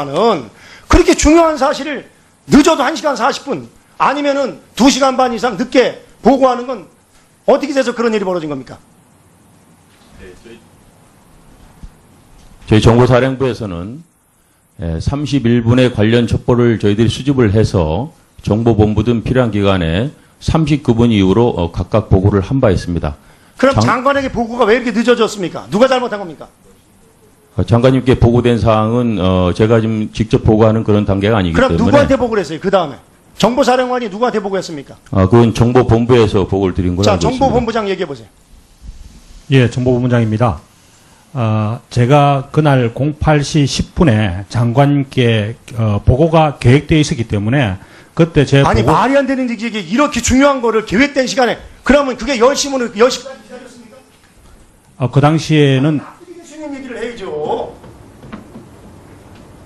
는 그렇게 중요한 사실을 늦어도 1시간 40분 아니면은 2시간 반 이상 늦게 보고하는 건 어떻게 돼서 그런 일이 벌어진 겁니까? 저희 정보사령부에서는 31분의 관련 첩보를 저희들이 수집을 해서 정보본부 등 필요한 기관에 39분 이후로 각각 보고를 한 바 있습니다. 그럼 장관에게 보고가 왜 이렇게 늦어졌습니까? 누가 잘못한 겁니까? 장관님께 보고된 사항은 제가 지금 직접 보고하는 그런 단계가 아니기 그럼 때문에. 누구한테 보고를 했어요? 그 다음에 정보사령관이 누구한테 보고했습니까? 그건 정보본부에서 보고를 드린 걸로 자, 알고 있습니다. 정보본부장 얘기해 보세요. 예, 정보본부장입니다. 제가 그날 08시 10분에 장관께 보고가 계획되어 있었기 때문에 그때 제 아니 보고 말이 안 되는 얘기 이렇게 중요한 거를 계획된 시간에 그러면 그게 10시면 10시까지 기다렸습니까? 그 당시에는 교수님 얘기를 해야죠.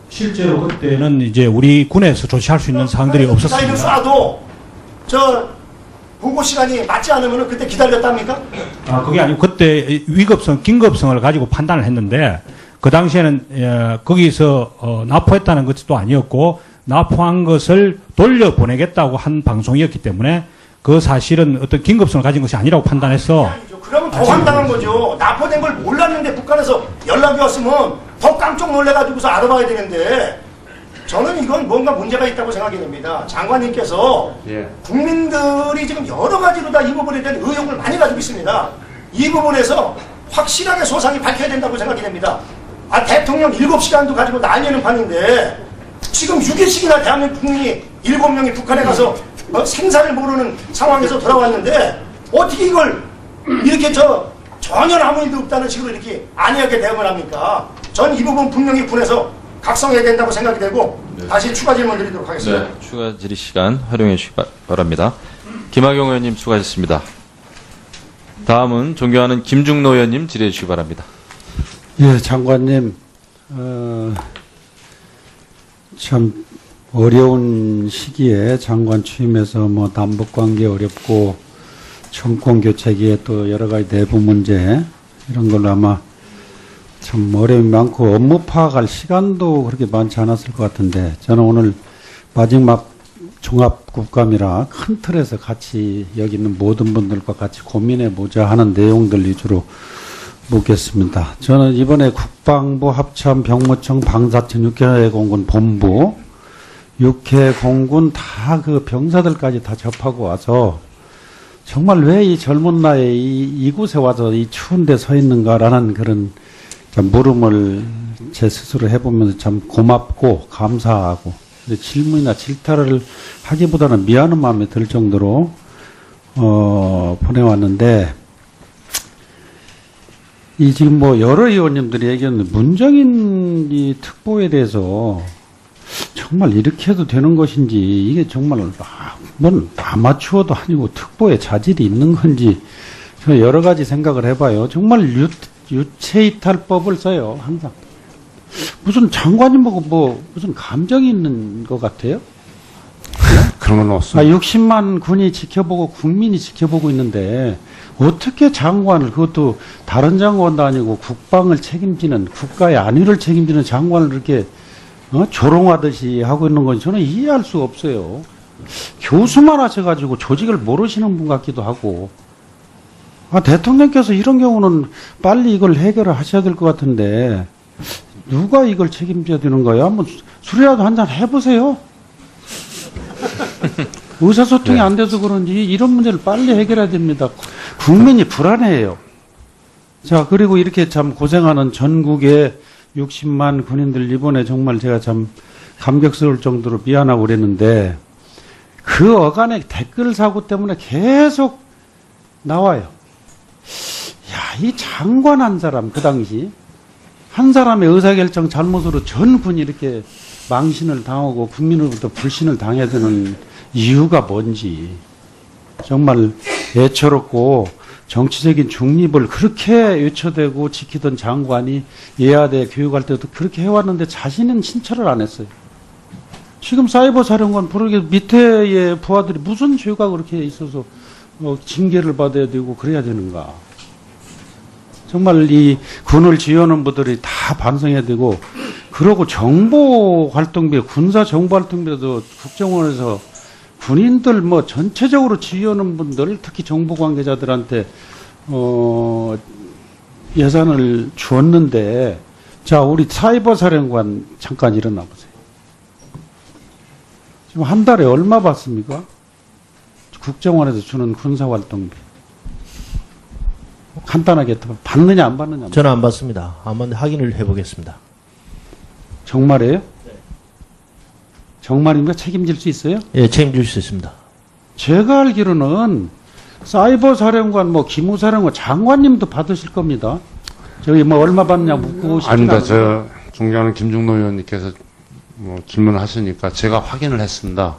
실제로 그때는 이제 우리 군에서 조치할 수 있는 사항들이 없었습니다. 쏴도 저 보고 시간이 맞지 않으면 그때 기다렸답니까? 그게 아니고 그때 위급성, 긴급성을 가지고 판단을 했는데 그 당시에는 거기서 납포했다는 것도 아니었고 납포한 것을 돌려보내겠다고 한 방송이었기 때문에 그 사실은 어떤 긴급성을 가진 것이 아니라고 판단해서. 아니죠. 그러면 더 황당한 거죠. 납포된 걸 몰랐는데 북한에서 연락이 왔으면 더 깜짝 놀래가지고서 알아봐야 되는데 저는 이건 뭔가 문제가 있다고 생각이 됩니다. 장관님께서 국민들이 지금 여러 가지로 다 이 부분에 대한 의혹을 많이 가지고 있습니다. 이 부분에서 확실하게 소상히 밝혀야 된다고 생각이 됩니다. 대통령 7시간도 가지고 날리는 판인데 지금 6일씩이나 대한민국 국민이 7명이 북한에 가서 생사를 모르는 상황에서 돌아왔는데 어떻게 이걸 이렇게 전혀 아무 일도 없다는 식으로 이렇게 안이하게 대응을 합니까? 전 이 부분 분명히 군에서 각성해야 된다고 생각이 되고 다시 추가 질문 드리도록 하겠습니다. 네, 추가 질의 시간 활용해 주시기 바랍니다. 김학용 의원님 수고하셨습니다. 다음은 존경하는 김중노 의원님 질의해 주시기 바랍니다. 예, 장관님, 참 어려운 시기에 장관 취임해서 뭐 남북관계 어렵고 정권 교체기에 또 여러 가지 내부 문제 이런 걸로 아마 참 어려움이 많고 업무 파악할 시간도 그렇게 많지 않았을 것 같은데 저는 오늘 마지막 종합국감이라 큰 틀에서 같이 여기 있는 모든 분들과 같이 고민해보자 하는 내용들 위주로 묻겠습니다. 저는 이번에 국방부 합참 병무청 방사청 육해 공군 본부 육해 공군 다 그 병사들까지 다 접하고 와서 정말 왜 이 젊은 나이에 이곳에 와서 이 추운 데 서 있는가라는 그런 참 물음을 제 스스로 해보면서 참 고맙고 감사하고 질문이나 질타를 하기보다는 미안한 마음이 들 정도로 보내왔는데 이 지금 뭐 여러 의원님들이 얘기했는데 문정인 이 특보에 대해서 정말 이렇게 해도 되는 것인지 이게 정말 뭔 아마추어도 아니고 특보에 자질이 있는 건지 저 여러 가지 생각을 해봐요. 정말 유체이탈법을 써요 항상. 무슨 장관님 보고 뭐 무슨 감정이 있는 것 같아요? 네? 그런 건 없습니다. 60만 군이 지켜보고 국민이 지켜보고 있는데 어떻게 장관을 그것도 다른 장관도 아니고 국방을 책임지는 국가의 안위를 책임지는 장관을 이렇게 조롱하듯이 하고 있는 건지 저는 이해할 수가 없어요. 교수만 하셔가지고 조직을 모르시는 분 같기도 하고 대통령께서 이런 경우는 빨리 이걸 해결을 하셔야 될 것 같은데 누가 이걸 책임져야 되는 거예요? 한번 술이라도 한잔 해보세요. 의사소통이 네. 안 돼서 그런지 이런 문제를 빨리 해결해야 됩니다. 국민이 불안해요. 자, 그리고 이렇게 참 고생하는 전국의 60만 군인들 이번에 정말 제가 참 감격스러울 정도로 미안하고 그랬는데 그 어간의 댓글 사고 때문에 계속 나와요. 야, 이 장관 한 사람 그 당시 한 사람의 의사결정 잘못으로 전 군이 이렇게 망신을 당하고 국민으로부터 불신을 당해야 되는 이유가 뭔지 정말 애처롭고 정치적인 중립을 그렇게 외쳐대고 지키던 장관이 예하대 교육할 때도 그렇게 해왔는데 자신은 신철을 안 했어요. 지금 사이버 사령관 부르게 밑에의 부하들이 무슨 죄가 그렇게 있어서 징계를 받아야 되고 그래야 되는가. 정말 이 군을 지휘하는 분들이 다 반성해야 되고 그러고 정보 활동비, 군사 정보 활동비도 국정원에서 군인들 뭐 전체적으로 지휘하는 분들, 특히 정보 관계자들한테 예산을 주었는데, 자, 우리 사이버 사령관 잠깐 일어나 보세요. 지금 한 달에 얼마 받습니까? 국정원에서 주는 군사 활동비. 간단하게 받느냐 안 받느냐. 저는 안 받습니다. 한번 확인을 해보겠습니다. 정말이에요? 정말입니까? 책임질 수 있어요? 예, 책임질 수 있습니다. 제가 알기로는 사이버 사령관, 뭐 기무사령관 장관님도 받으실 겁니다. 저기 뭐 얼마 받느냐 묻고 싶지 아닙니다. 않아요. 저 존경하는 김중노 의원님께서 뭐 질문하시니까 제가 확인을 했습니다.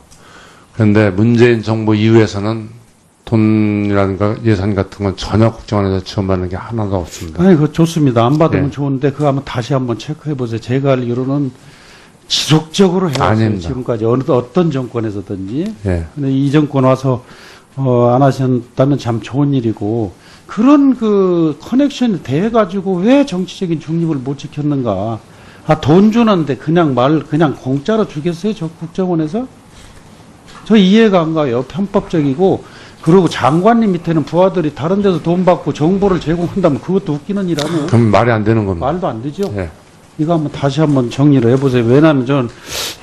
그런데 문재인 정부 이후에서는 돈이라든가 예산 같은 건 전혀 국정원에서 지원받는 게 하나도 없습니다. 아니, 그거 좋습니다. 안 받으면 네. 좋은데 그거 한번 다시 한번 체크해 보세요. 제가 알기로는 지속적으로 해왔어요. 아닙니다. 지금까지 어떤 정권에서든지. 예. 근데 이 정권 와서 안 하셨다면 참 좋은 일이고, 그런 그 커넥션이 돼 가지고 왜 정치적인 중립을 못 지켰는가? 아, 돈 주는데 그냥 공짜로 주겠어요? 저 국정원에서? 저 이해가 안 가요. 편법적이고, 그리고 장관님 밑에는 부하들이 다른 데서 돈 받고 정보를 제공한다면 그것도 웃기는 일 아니에요? 그럼 말이 안 되는 겁니다. 말도 안 되죠? 예. 이거 한번 다시 한번 정리를 해보세요. 왜냐하면 저는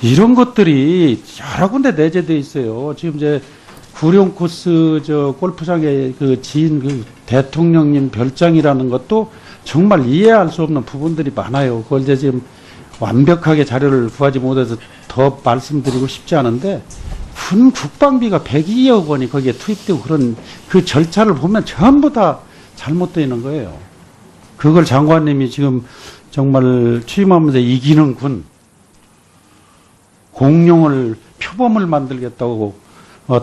이런 것들이 여러 군데 내재돼 있어요. 지금 이제 구룡 코스 저 골프장에 그 지인 그 대통령님 별장이라는 것도 정말 이해할 수 없는 부분들이 많아요. 그걸 이제 지금 완벽하게 자료를 구하지 못해서 더 말씀드리고 싶지 않은데, 군 국방비가 102억 원이 거기에 투입되고 그런 그 절차를 보면 전부 다 잘못되어 있는 거예요. 그걸 장관님이 지금 정말 취임하면서 이기는 군, 공룡을, 표범을 만들겠다고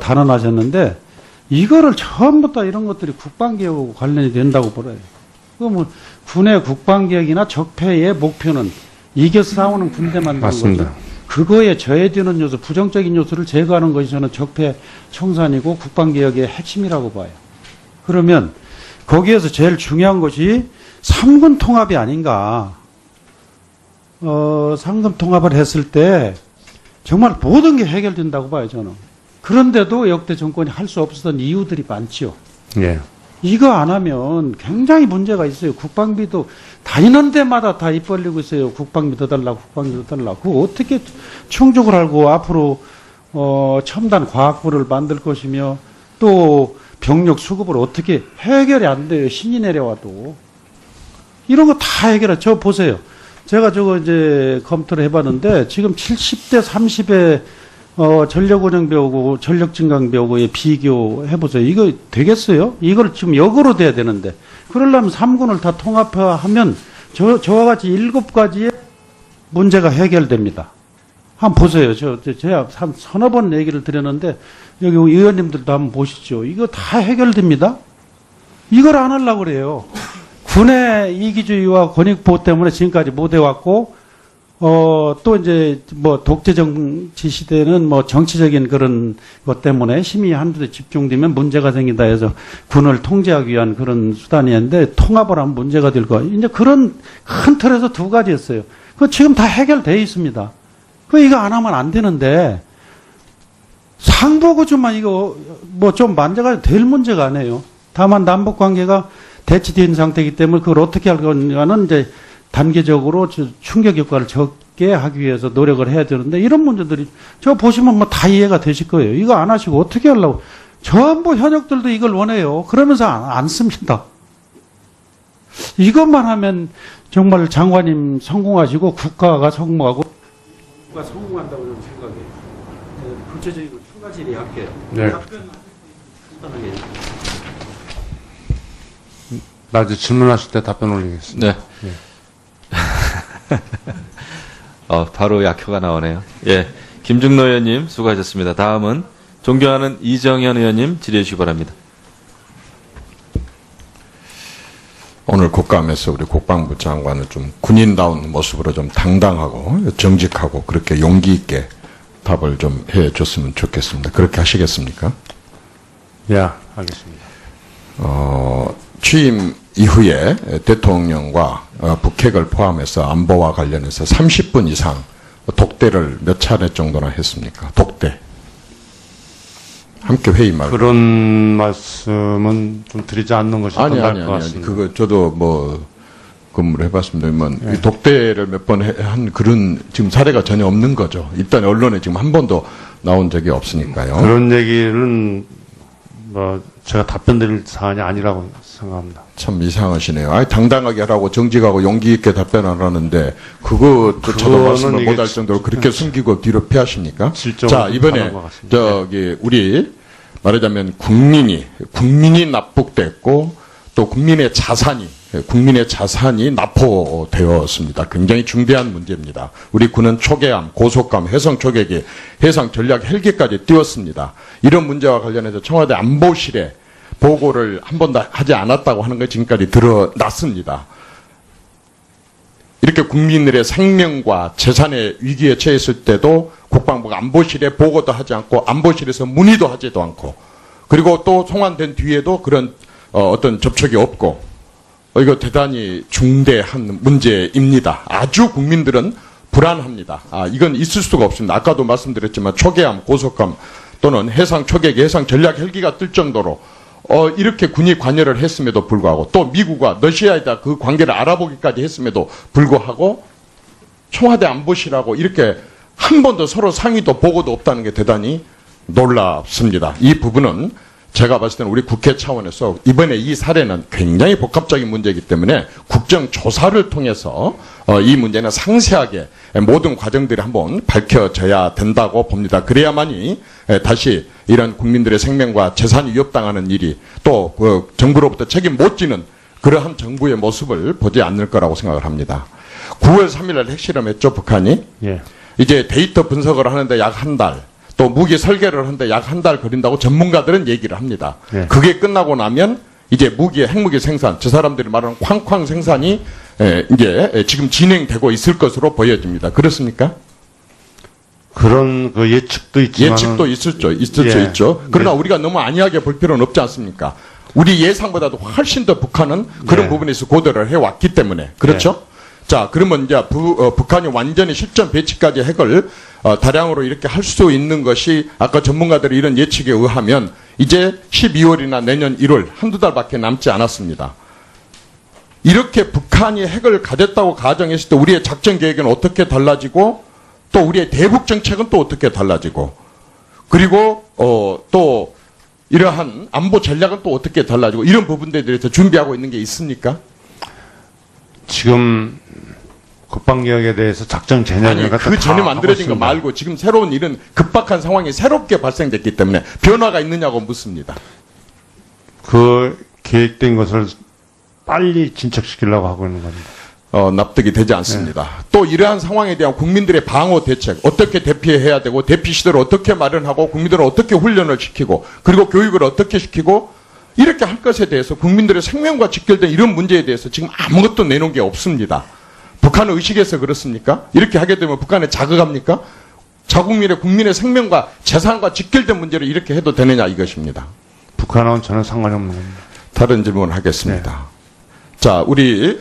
단언하셨는데, 이거를 전부 다 이런 것들이 국방개혁하고 관련이 된다고 보여요. 그러면 군의 국방개혁이나 적폐의 목표는 이겨서 싸우는 군대 만드는 맞습니다. 거죠. 그거에 저해되는 요소, 부정적인 요소를 제거하는 것이 저는 적폐 청산이고 국방개혁의 핵심이라고 봐요. 그러면 거기에서 제일 중요한 것이 3군 통합이 아닌가. 3군 통합을 했을 때 정말 모든 게 해결된다고 봐요, 저는. 그런데도 역대 정권이 할 수 없었던 이유들이 많지요. 예. 이거 안 하면 굉장히 문제가 있어요. 국방비도 다니는 데마다 다 입 벌리고 있어요. 국방비 더 달라고, 국방비 더 달라고. 그거 어떻게 충족을 하고 앞으로 첨단 과학부를 만들 것이며, 또 병력 수급을 어떻게 해결이 안 돼요. 신이 내려와도. 이런 거 다 해결해. 저 보세요. 제가 저거 이제 검토를 해봤는데, 지금 70대 30의 전력 운영 배우고 전력 증강 배우고의 비교 해보세요. 이거 되겠어요? 이걸 지금 역으로 돼야 되는데, 그러려면 3군을 다 통합하면 저와 같이 7가지의 문제가 해결됩니다. 한번 보세요. 제가 한 서너 번 얘기를 드렸는데, 여기 의원님들도 한번 보시죠. 이거 다 해결됩니다. 이걸 안 하려고 그래요. 군의 이기주의와 권익보호 때문에 지금까지 못 해왔고, 또 이제 뭐 독재 정치 시대는 뭐 정치적인 그런 것 때문에 힘이 한두 대 집중되면 문제가 생긴다 해서 군을 통제하기 위한 그런 수단이었는데, 통합을 하면 문제가 될 거. 이제 그런 큰 틀에서 2가지였어요. 그 지금 다 해결되어 있습니다. 이거 안 하면 안 되는데, 상부구주만 이거 뭐 좀 만져가 될 문제가 아니에요. 다만 남북 관계가 대치된 상태이기 때문에 그걸 어떻게 할 거냐는 이제 단계적으로 충격 효과를 적게 하기 위해서 노력을 해야 되는데, 이런 문제들이 저 보시면 뭐 다 이해가 되실 거예요. 이거 안 하시고 어떻게 하려고. 전부 현역들도 이걸 원해요. 그러면서 안 씁니다. 이것만 하면 정말 장관님 성공하시고 국가가 성공하고, 국가가 성공한다고 저는 생각해요. 구체적으로 2가지 이야기할게요. 네. 간단하게. 나중에 질문하실 때 답변 올리겠습니다. 네. 바로 약효가 나오네요. 예. 김중노 의원님 수고하셨습니다. 다음은 존경하는 이정현 의원님 질의해 주시기 바랍니다. 오늘 국감에서 우리 국방부 장관은 좀 군인다운 모습으로 좀 당당하고 정직하고 그렇게 용기 있게 답을 좀 해줬으면 좋겠습니다. 그렇게 하시겠습니까? 예, 알겠습니다. 취임 이후에 대통령과 북핵을 포함해서 안보와 관련해서 30분 이상 독대를 몇 차례 정도나 했습니까? 독대. 함께 회의 말고. 그런 말씀은 좀 드리지 않는 것이 더 나을 것 같습니다. 그거 저도 뭐 근무를 해봤습니다만 이 독대를 몇 번 한 그런 지금 사례가 전혀 없는 거죠. 일단 언론에 지금 한 번도 나온 적이 없으니까요. 그런 얘기는 뭐 제가 답변 드릴 사안이 아니라고 생각합니다. 참 이상하시네요. 아니, 당당하게 하라고 정직하고 용기 있게 답변하라는데 그것도 저도 말씀을 이게 못할 정도로 그렇게 숨기고 뒤로 피하십니까? 자, 이번에 다른 것 같습니다. 저기 우리 말하자면 국민이 납북됐고 또 국민의 자산이 납포되었습니다. 굉장히 중대한 문제입니다. 우리 군은 초계함, 고속함, 해상 초계기, 해상 전략 헬기까지 띄웠습니다. 이런 문제와 관련해서 청와대 안보실에 보고를 한 번도 하지 않았다고 하는 게 지금까지 드러났습니다. 이렇게 국민들의 생명과 재산의 위기에 처했을 때도 국방부가 안보실에 보고도 하지 않고 안보실에서 문의도 하지도 않고 그리고 또 송환된 뒤에도 그런 어떤 접촉이 없고 이거 대단히 중대한 문제입니다. 아주 국민들은 불안합니다. 이건 있을 수가 없습니다. 아까도 말씀드렸지만 초계함, 고속함 또는 해상 초계기, 해상 전략 헬기가 뜰 정도로 이렇게 군이 관여를 했음에도 불구하고 또 미국과 러시아에다 그 관계를 알아보기까지 했음에도 불구하고 청와대 안보실하고 이렇게 한 번도 서로 상의도 보고도 없다는 게 대단히 놀랍습니다. 이 부분은 제가 봤을 때는 우리 국회 차원에서 이번에 이 사례는 굉장히 복합적인 문제이기 때문에 국정조사를 통해서 이 문제는 상세하게 모든 과정들이 한번 밝혀져야 된다고 봅니다. 그래야만이 다시 이런 국민들의 생명과 재산이 위협당하는 일이 또 그 정부로부터 책임 못 지는 그러한 정부의 모습을 보지 않을 거라고 생각을 합니다. 9월 3일 핵실험했죠, 북한이? 예. 이제 데이터 분석을 하는데 약 한 달, 또 무기 설계를 하는데 약 한 달 걸린다고 전문가들은 얘기를 합니다. 예. 그게 끝나고 나면 이제 핵무기 생산, 저 사람들이 말하는 쾅쾅 생산이 이제 지금 진행되고 있을 것으로 보여집니다. 그렇습니까? 그런 그 예측도 있지만 예측도 있을 수 예. 있죠. 그러나 우리가 너무 안이하게 볼 필요는 없지 않습니까? 우리 예상보다도 훨씬 더 북한은 그런 예. 부분에서 고도를 해왔기 때문에 그렇죠? 자, 그러면 이제 북한이 완전히 실전 배치까지 핵을 다량으로 이렇게 할 수 있는 것이 아까 전문가들의 이런 예측에 의하면 이제 12월이나 내년 1월 한두 달밖에 남지 않았습니다. 이렇게 북한이 핵을 가졌다고 가정했을 때 우리의 작전 계획은 어떻게 달라지고 또 우리의 대북 정책은 또 어떻게 달라지고 그리고 또 이러한 안보 전략은 또 어떻게 달라지고 이런 부분들에 대해서 준비하고 있는 게 있습니까? 지금 국방개혁에 대해서 작전 재념을 아니, 그 전에 만들어진 거 말고 지금 새로운 이런 급박한 상황이 새롭게 발생됐기 때문에 변화가 있느냐고 묻습니다. 그 계획된 것을 빨리 진척시키려고 하고 있는 겁니다. 납득이 되지 않습니다. 또 이러한 상황에 대한 국민들의 방어 대책 어떻게 대피해야 되고 대피 시설을 어떻게 마련하고 국민들을 어떻게 훈련을 시키고 그리고 교육을 어떻게 시키고 이렇게 할 것에 대해서 국민들의 생명과 직결된 이런 문제에 대해서 지금 아무것도 내놓은 게 없습니다. 북한은 의식해서 그렇습니까? 이렇게 하게 되면 북한에 자극합니까? 자국민의 국민의 생명과 재산과 직결된 문제를 이렇게 해도 되느냐 이것입니다. 북한하고는 전혀 상관이 없는 겁니다. 다른 질문을 하겠습니다. 자, 우리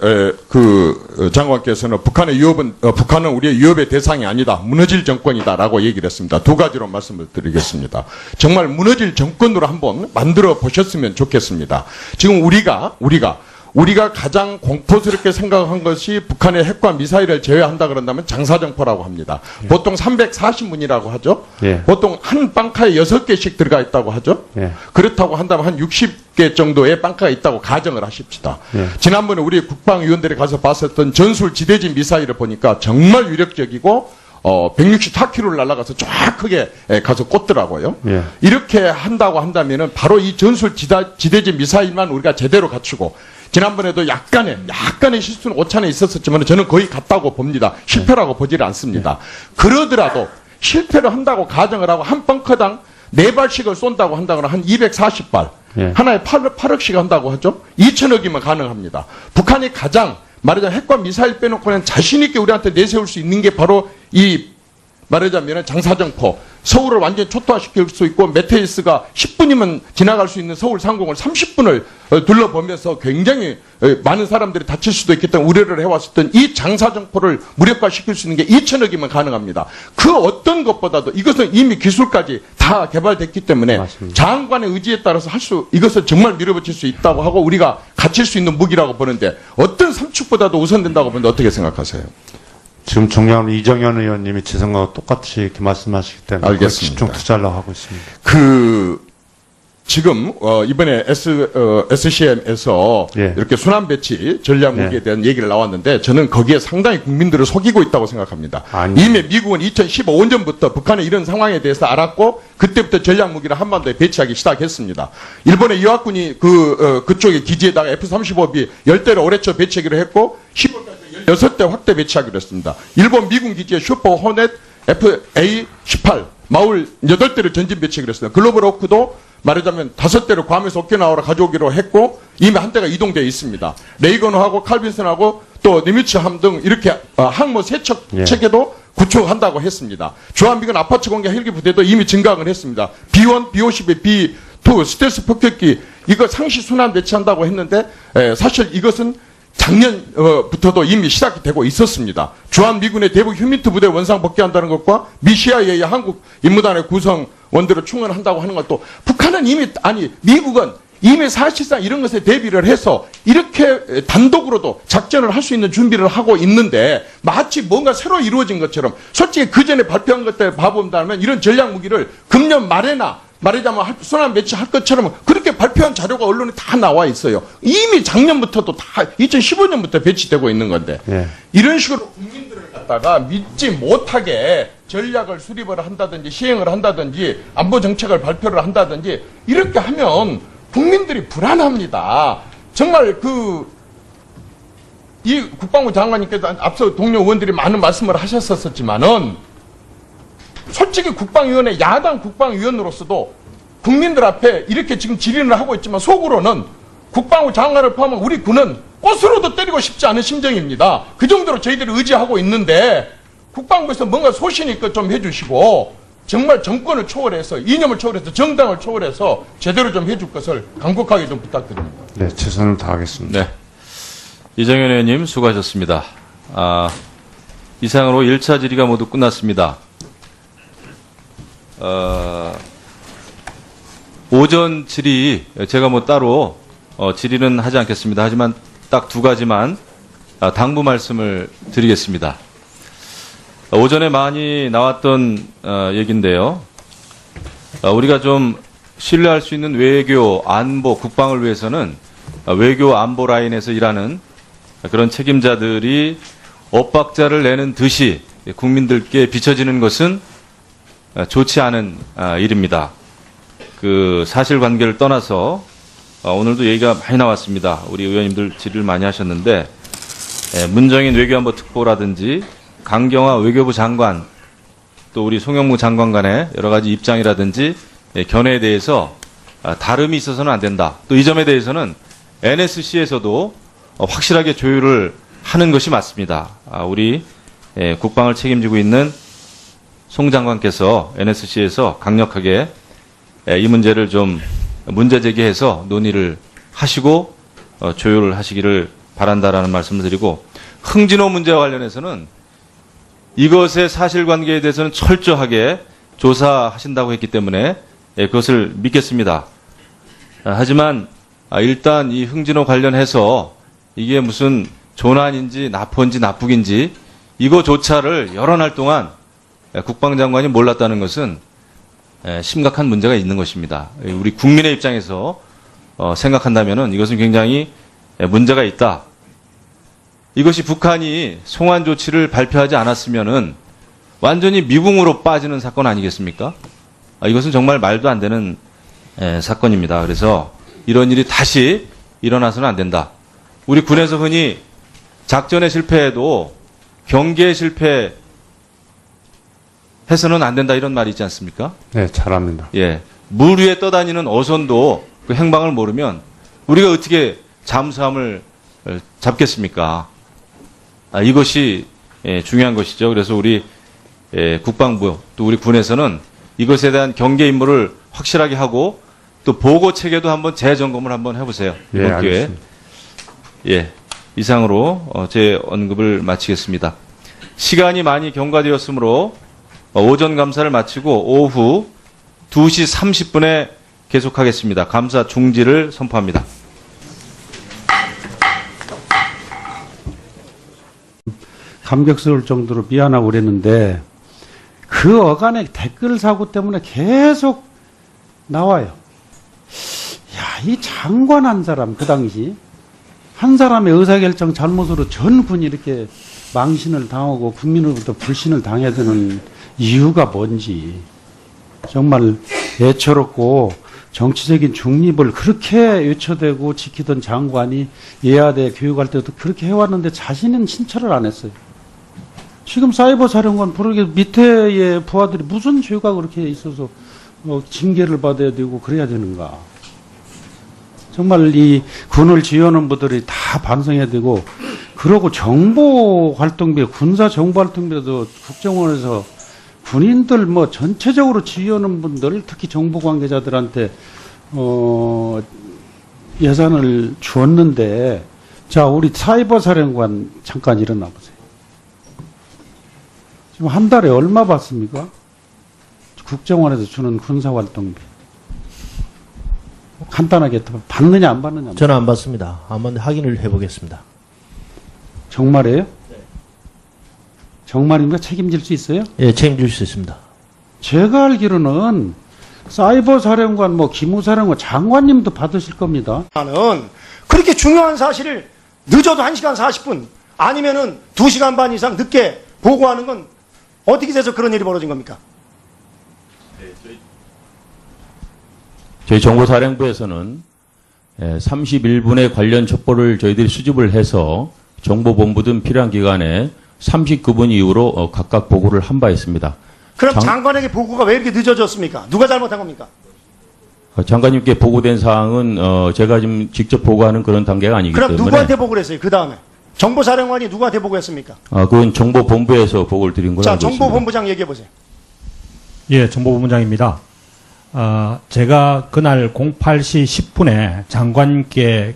장관께서는 북한은 우리의 위협의 대상이 아니다. 무너질 정권이다라고 얘기를 했습니다. 두 가지로 말씀을 드리겠습니다. 정말 무너질 정권으로 한번 만들어 보셨으면 좋겠습니다. 지금 우리가 가장 공포스럽게 생각한 것이 북한의 핵과 미사일을 제외한다 그런다면 장사정포라고 합니다. 보통 340문이라고 하죠. 예. 보통 한 빵카에 6개씩 들어가 있다고 하죠. 예. 그렇다고 한다면 한 60개 정도의 빵카가 있다고 가정을 하십시다. 예. 지난번에 우리 국방위원들이 가서 봤었던 전술 지대지 미사일을 보니까 정말 위력적이고 164km를 날아가서 정확하게 가서 꽂더라고요. 예. 이렇게 한다고 한다면은 바로 이 전술 지대지 미사일만 우리가 제대로 갖추고 지난번에도 약간의 실수는 오차는 있었지만 저는 거의 같다고 봅니다. 실패라고 보지를 않습니다. 그러더라도 실패를 한다고 가정을 하고 한 벙커당 4발씩을 쏜다고 한다거나 한 240발 예. 하나에 8억씩 한다고 하죠. 2천억이면 가능합니다. 북한이 가장 말하자면 핵과 미사일 빼놓고는 자신 있게 우리한테 내세울 수 있는 게 바로 이 말하자면 장사정포 서울을 완전히 초토화시킬 수 있고 메테이스가 10분이면 지나갈 수 있는 서울 상공을 30분을 둘러보면서 굉장히 많은 사람들이 다칠 수도 있기 때문에 우려를 해왔었던 이 장사정포를 무력화시킬 수 있는 게 2천억이면 가능합니다. 그 어떤 것보다도 이것은 이미 기술까지 다 개발됐기 때문에 맞습니다. 장관의 의지에 따라서 이것을 정말 밀어붙일 수 있다고 하고 우리가 갖출 수 있는 무기라고 보는데 어떤 삼축보다도 우선된다고 보는데 어떻게 생각하세요? 지금 존경하는 이정현 의원님이 제 생각과 똑같이 이렇게 말씀하시기 때문에 알겠습니다. 집중 투자하려고 하고 있습니다. 지금 이번에 SCM에서 예. 이렇게 순환 배치 전략 무기에 예. 대한 얘기를 나왔는데 저는 거기에 상당히 국민들을 속이고 있다고 생각합니다. 아니요. 이미 미국은 2015년부터 북한의 이런 상황에 대해서 알았고 그때부터 전략 무기를 한반도에 배치하기 시작했습니다. 일본의 유학군이 그쪽에 기지에다가 F-35B 10대를 올해초 배치하기로 했고 10월까지 16대 확대 배치하기로 했습니다. 일본 미군 기지에 슈퍼 호넷 FA-18 마울 8대를 전진 배치하기로 했습니다. 글로벌 호크도 말하자면 5대를 괌에서 오키나와로 가져오기로 했고 이미 한 대가 이동되어 있습니다. 레이건호하고 칼빈슨하고 또 니미츠함 등 이렇게 항모 세척 예. 체계도 구축한다고 했습니다. 주한미군 아파치 공격 헬기 부대도 이미 증강을 했습니다. B1, B50, B2 스텔스 폭격기 이거 상시 순환 배치한다고 했는데 사실 이것은 작년부터도 이미 시작이 되고 있었습니다. 주한미군의 대북 휴민트 부대 원상 복귀한다는 것과 미 CIA의 한국 임무단의 구성원들을 충원한다고 하는 것도 북한은 미국은 이미 사실상 이런 것에 대비를 해서 이렇게 단독으로도 작전을 할 수 있는 준비를 하고 있는데 마치 뭔가 새로 이루어진 것처럼 솔직히 그 전에 발표한 것들 봐본다면 이런 전략 무기를 금년 말에나 말하자면 순환 배치할 것처럼 그렇게 발표한 자료가 언론에 다 나와 있어요. 이미 작년부터도 다 2015년부터 배치되고 있는 건데 예. 이런 식으로 국민들을 갖다가 믿지 못하게 전략을 수립을 한다든지 시행을 한다든지 안보 정책을 발표를 한다든지 이렇게 하면 국민들이 불안합니다. 정말 이 국방부 장관님께서 앞서 동료 의원들이 많은 말씀을 하셨었지만은 솔직히 국방위원회 야당 국방위원으로서도 국민들 앞에 이렇게 지금 질의를 하고 있지만 속으로는 국방부 장관을 포함한 우리 군은 꽃으로도 때리고 싶지 않은 심정입니다. 그 정도로 저희들이 의지하고 있는데 국방부에서 뭔가 소신 있게 좀 해주시고 정말 정권을 초월해서 이념을 초월해서 정당을 초월해서 제대로 좀 해줄 것을 간곡하게 좀 부탁드립니다. 네, 최선을 다하겠습니다. 네. 이정현 의원님 수고하셨습니다. 이상으로 1차 질의가 모두 끝났습니다. 오전 질의 제가 따로 질의는 하지 않겠습니다. 하지만 딱 2가지만 당부 말씀을 드리겠습니다. 오전에 많이 나왔던 얘기인데요. 우리가 좀 신뢰할 수 있는 외교, 안보, 국방을 위해서는 외교 안보 라인에서 일하는 그런 책임자들이 엇박자를 내는 듯이 국민들께 비춰지는 것은 좋지 않은 일입니다. 그 사실관계를 떠나서 오늘도 얘기가 많이 나왔습니다. 우리 의원님들 질의를 많이 하셨는데 문정인 외교안보 특보라든지 강경화 외교부 장관 또 우리 송영무 장관 간의 여러 가지 입장이라든지 견해에 대해서 다름이 있어서는 안 된다. 또 이 점에 대해서는 NSC에서도 확실하게 조율을 하는 것이 맞습니다. 우리 국방을 책임지고 있는 송 장관께서 NSC에서 강력하게 이 문제를 좀 문제 제기해서 논의를 하시고 조율을 하시기를 바란다라는 말씀을 드리고 흥진호 문제와 관련해서는 이것의 사실관계에 대해서는 철저하게 조사하신다고 했기 때문에 그것을 믿겠습니다. 하지만 일단 이 흥진호 관련해서 이게 무슨 조난인지 납포인지 납북인지 이거조차를 여러 날 동안 국방장관이 몰랐다는 것은 심각한 문제가 있는 것입니다. 우리 국민의 입장에서 생각한다면은 이것은 굉장히 문제가 있다. 이것이 북한이 송환 조치를 발표하지 않았으면은 완전히 미궁으로 빠지는 사건 아니겠습니까? 이것은 정말 말도 안 되는 사건입니다. 그래서 이런 일이 다시 일어나서는 안 된다. 우리 군에서 흔히 작전에 실패해도 경계에 실패해서는 안 된다 이런 말이 있지 않습니까? 네, 잘합니다. 예. 물 위에 떠다니는 어선도 그 행방을 모르면 우리가 어떻게 잠수함을 잡겠습니까? 이것이 중요한 것이죠. 그래서 우리 국방부 또 우리 군에서는 이것에 대한 경계 임무를 확실하게 하고 또 보고 체계도 한번 재점검을 한번 해보세요. 예, 이번 기회에. 알겠습니다. 예, 이상으로 제 언급을 마치겠습니다. 시간이 많이 경과되었으므로 오전 감사를 마치고 오후 2시 30분에 계속하겠습니다. 감사 중지를 선포합니다. 감격스러울 정도로 미안하고 그랬는데 그 어간의 댓글 사고 때문에 계속 나와요. 야, 이 장관 한 사람, 그 당시 한 사람의 의사결정 잘못으로 전 군이 이렇게 망신을 당하고 국민으로부터 불신을 당해야 되는 이유가 뭔지 정말 애처롭고, 정치적인 중립을 그렇게 외쳐대고 지키던 장관이 예하대 교육할 때도 그렇게 해왔는데 자신은 신철을 안 했어요. 지금 사이버 사령관 부르게 밑에의 부하들이 무슨 죄가 그렇게 있어서 징계를 받아야 되고 그래야 되는가. 정말 이 군을 지휘하는 분들이 다 반성해야 되고, 그러고 정보활동비, 군사정보활동비도 국정원에서 군인들 뭐 전체적으로 지휘하는 분들, 특히 정보 관계자들한테 예산을 주었는데, 자, 우리 사이버 사령관 잠깐 일어나 보세요. 지금 한 달에 얼마 받습니까? 국정원에서 주는 군사활동비. 간단하게 받느냐 안 받느냐. 저는 안 받습니다. 한번 확인을 해보겠습니다. 정말이에요? 정말입니까? 책임질 수 있어요? 예, 책임질 수 있습니다. 제가 알기로는 사이버 사령관, 뭐 기무사령관, 장관님도 받으실 겁니다. 나는 그렇게 중요한 사실을 늦어도 1시간 40분 아니면은 2시간 반 이상 늦게 보고하는 건 어떻게 돼서 그런 일이 벌어진 겁니까? 저희 정보사령부에서는 31분의 관련 첩보를 저희들이 수집을 해서 정보본부 등 필요한 기관에 39분 이후로 각각 보고를 한 바 있습니다. 그럼 장관에게 보고가 왜 이렇게 늦어졌습니까? 누가 잘못한 겁니까? 장관님께 보고된 사항은 제가 지금 직접 보고하는 그런 단계가 아니기 그럼 때문에. 누구한테 보고를 했어요? 그 다음에 정보사령관이 누구한테 보고했습니까? 그건 정보본부에서 보고를 드린 걸로 자, 알고 있습니다. 정보본부장 얘기해 보세요. 예, 정보본부장입니다. 제가 그날 08시 10분에 장관께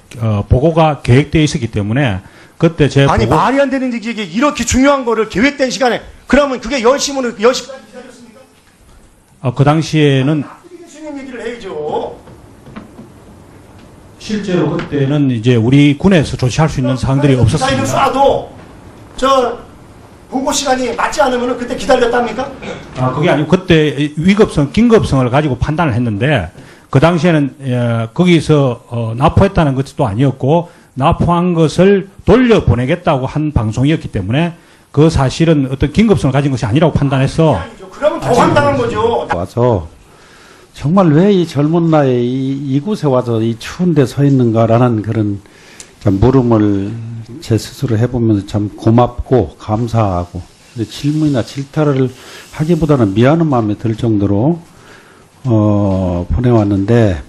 보고가 계획되어 있었기 때문에 그때 제 아니, 보고 말이 안 되는 얘기, 이렇게 중요한 거를 계획된 시간에, 그러면 그게 10시면 10시까지 기다렸습니까? 그 당시에는 수님 얘기를 해야죠. 실제로 그때는 이제 우리 군에서 조치할 수 있는 사항들이 미사일을 없었습니다. 쏴도 저 보고 시간이 맞지 않으면 그때 기다렸답니까? 그게 아니고 그때 위급성, 긴급성을 가지고 판단을 했는데 그 당시에는 거기서 납포했다는 것도 아니었고 납포한 것을 돌려보내겠다고 한 방송이었기 때문에 그 사실은 어떤 긴급성을 가진 것이 아니라고 판단해서 그러면 더 황당한 거죠. 와서 정말 왜 이 젊은 나이에 이곳에 와서 이 추운 데 서 있는가라는 그런 참 물음을 제 스스로 해보면서 참 고맙고 감사하고, 질문이나 질타를 하기보다는 미안한 마음이 들 정도로 보내왔는데,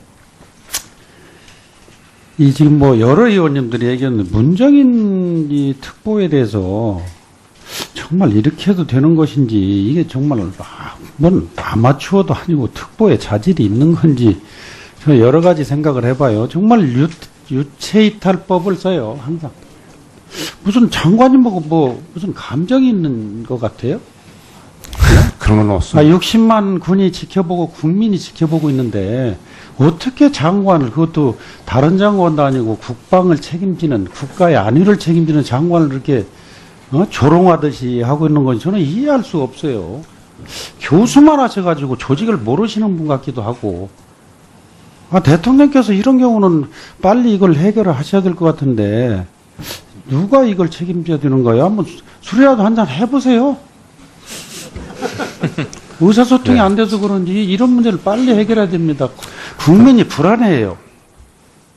이 지금 뭐 여러 의원님들이 얘기했는데 문정인 이 특보에 대해서 정말 이렇게 해도 되는 것인지, 이게 정말 뭔 아마추어도 아니고 특보에 자질이 있는 건지 저 여러 가지 생각을 해봐요. 정말 유체이탈법을 써요, 항상. 무슨 장관님 보고 뭐 무슨 감정이 있는 것 같아요? 그런 건 없습니다. 60만 군이 지켜보고 국민이 지켜보고 있는데 어떻게 장관을, 그것도 다른 장관도 아니고 국방을 책임지는, 국가의 안위를 책임지는 장관을 이렇게 조롱하듯이 하고 있는 건지 저는 이해할 수가 없어요. 교수만 하셔가지고 조직을 모르시는 분 같기도 하고. 대통령께서 이런 경우는 빨리 이걸 해결을 하셔야 될 것 같은데 누가 이걸 책임져야 되는 거예요? 한번 술이라도 한잔 해보세요. 의사소통이 네. 안 돼서 그런지 이런 문제를 빨리 해결해야 됩니다. 국민이 불안해요.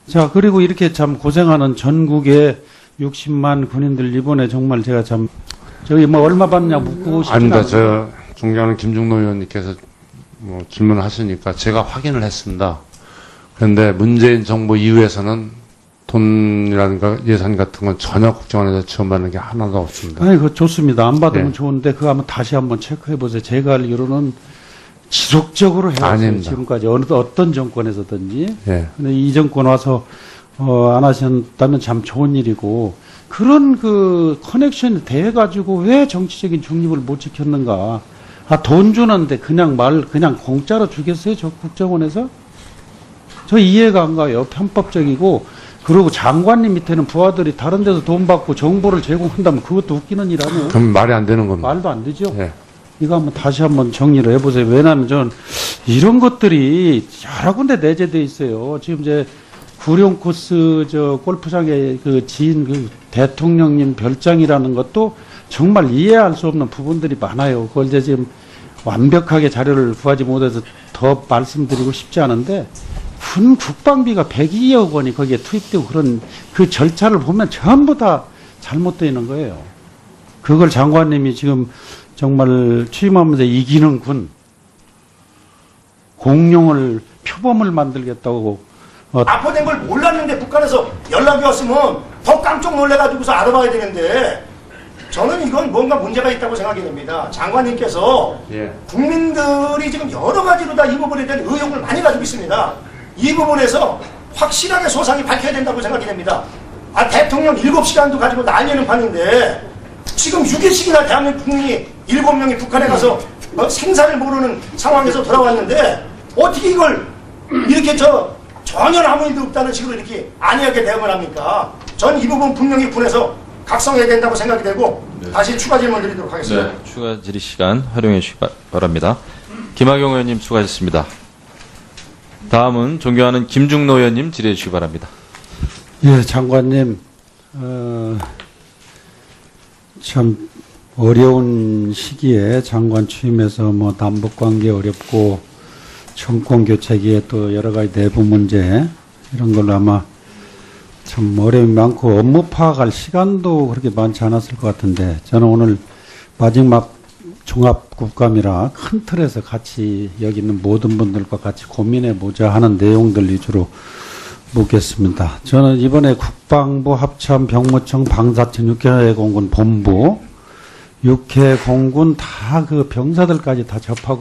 자, 그리고 이렇게 참 고생하는 전국의 60만 군인들, 이번에 정말 제가 참 저기 뭐 얼마 받느냐 묻고 싶지 아닙니다. 않아요. 저 존경하는 김중노 의원님께서 뭐 질문을 하시니까 제가 확인을 했습니다. 그런데 문재인 정부 이후에서는 돈이라든가 예산 같은 건 전혀 국정원에서 지원받는 게 하나도 없습니다. 아니, 그거 좋습니다. 안 받으면 네. 좋은데 그거 한번 다시 한번 체크해 보세요. 제가 알기로는 지속적으로 해왔어요. 아닙니다. 지금까지 어떤 정권에서든지. 예. 근데 이 정권 와서 안 하셨다면 참 좋은 일이고, 그런 그 커넥션이 돼가지고 왜 정치적인 중립을 못 지켰는가? 돈 주는데 그냥 공짜로 주겠어요? 저 국정원에서? 저 이해가 안 가요. 편법적이고, 그리고 장관님 밑에는 부하들이 다른 데서 돈 받고 정보를 제공한다면 그것도 웃기는 일 아니에요? 그럼 말이 안 되는 겁니다. 말도 안 되죠? 예. 이거 다시 한번 정리를 해보세요. 왜냐하면 저는 이런 것들이 여러 군데 내재되어 있어요. 지금 이제 구룡 코스 골프장에 그 지인 그 대통령님 별장이라는 것도 정말 이해할 수 없는 부분들이 많아요. 그걸 이제 지금 완벽하게 자료를 구하지 못해서 더 말씀드리고 싶지 않은데, 군 국방비가 102억 원이 거기에 투입되고 그런 그 절차를 보면 전부 다 잘못되어 있는 거예요. 그걸 장관님이 지금 정말 취임하면서 이기는 군, 공룡을, 표범을 만들겠다고. 납포된 걸 몰랐는데 북한에서 연락이 왔으면 더 깜짝 놀래가지고서 알아봐야 되는데, 저는 이건 뭔가 문제가 있다고 생각이 됩니다. 장관님께서 예. 국민들이 지금 여러 가지로 다 이 부분에 대한 의혹을 많이 가지고 있습니다. 이 부분에서 확실하게 소상히 밝혀야 된다고 생각이 됩니다. 대통령 7시간도 가지고 날리는 판인데, 지금 6일씩이나 대한민국 국민이 7명이 북한에 가서 생사를 모르는 상황에서 돌아왔는데, 어떻게 이걸 이렇게 전혀 아무 일도 없다는 식으로 이렇게 안이하게 대응을 합니까? 전 이 부분 분명히 군에서 각성해야 된다고 생각이 되고, 다시 추가 질문 드리도록 하겠습니다. 네, 추가 질의 시간 활용해 주시기 바랍니다. 김학용 의원님 수고하셨습니다. 다음은 존경하는 김중노 의원님 질의해 주시기 바랍니다. 예, 장관님, 참 어려운 시기에 장관 취임해서 뭐 남북관계 어렵고 정권 교체기에 또 여러 가지 내부 문제 이런 걸로 아마 참 어려움이 많고 업무 파악할 시간도 그렇게 많지 않았을 것 같은데, 저는 오늘 마지막 종합국감이라 큰 틀에서 같이 여기 있는 모든 분들과 같이 고민해보자 하는 내용들 위주로 묻겠습니다. 저는 이번에 국방부 합참 병무청 방사청 6회 공군 본부 6회 공군 다 그 병사들까지 다 접하고